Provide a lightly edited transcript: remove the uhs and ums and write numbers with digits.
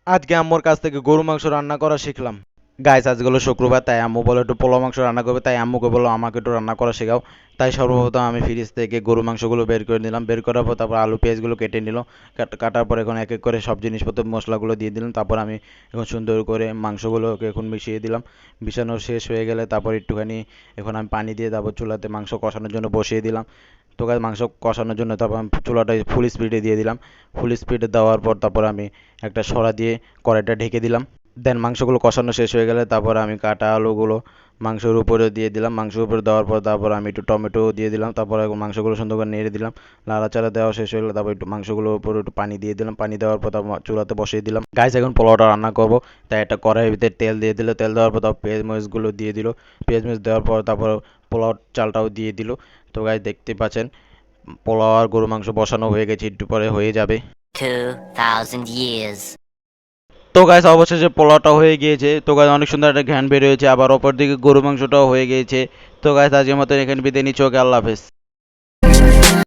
আজকে আম্মুর কাছ থেকে গরু মাংস রান্না করা শিখলাম। গাইস আজকে হলো শুক্রবার, তাই আম্মু বলে একটু পোলা মাংস রান্না করবে, তাই আম্মুকে বললো আমাকে একটু রান্না করা শেখাও। তাই সর্বপ্রথম আমি ফ্রিজ থেকে গরু মাংসগুলো বের করে নিলাম, বের করার পর তারপর আলু পেঁয়াজগুলো কেটে নিল। কাটার পর এখন এক এক করে সব জিনিসপত্র মশলাগুলো দিয়ে দিলাম। তারপর আমি এখন সুন্দর করে মাংসগুলোকে এখন মিশিয়ে দিলাম। মিশানো শেষ হয়ে গেলে তারপর একটুখানি এখন আমি পানি দিয়ে তারপর চুলাতে মাংস কষানোর জন্য বসিয়ে দিলাম। তো গাইস মাংস কষানোর জন্য তারপর আমি চুলাটা ফুল স্পিডে দিয়ে দিলাম। ফুল স্পিডে দেওয়ার পর তারপর আমি একটা সরা দিয়ে কড়াইটা ঢেকে দিলাম। দেন মাংসগুলো কষানো শেষ হয়ে গেলে তারপর আমি কাটা আলুগুলো মাংসের উপরে দিয়ে দিলাম। মাংসের উপরে দেওয়ার পর তারপর আমি একটু টমেটো দিয়ে দিলাম। তারপর মাংসগুলো সুন্দর করে নেড়ে দিলাম। নাড়াচাড়া দেওয়া শেষ হয়ে গেলে তারপর একটু মাংসগুলোর উপরে একটু পানি দিয়ে দিলাম। পানি দেওয়ার পর তারপর চুলাতে বসিয়ে দিলাম। গাইস এখন পোলাওটা রান্না করব, তাই একটা কড়াইয়ের ভিতরে তেল দিয়ে দিল। তেল দেওয়ার পর তারপর পেঁয়াজ মরিচগুলো দিয়ে দিল। পেঁয়াজ মরিচ দেওয়ার পর তারপর পোলাও চালটাও দিয়ে দিল। তো গাইস দেখতে পাচ্ছেন পোলাও আর গরু মাংস বসানো হয়ে গেছে, একটু পরে হয়ে যাবে। 2000 years. তো গাইস অবশেষে পোলাওটা হয়ে গিয়েছে। তো গাইস অনেক সুন্দর একটা ঘ্রাণ বের হয়েছে, আবার অপর দিকে গরু মাংসটাও হয়ে গিয়েছে। তো গাইস আজকের মতো এখানে বিদায় নিচ্ছি। ওকে, আল্লাহ হাফেজ।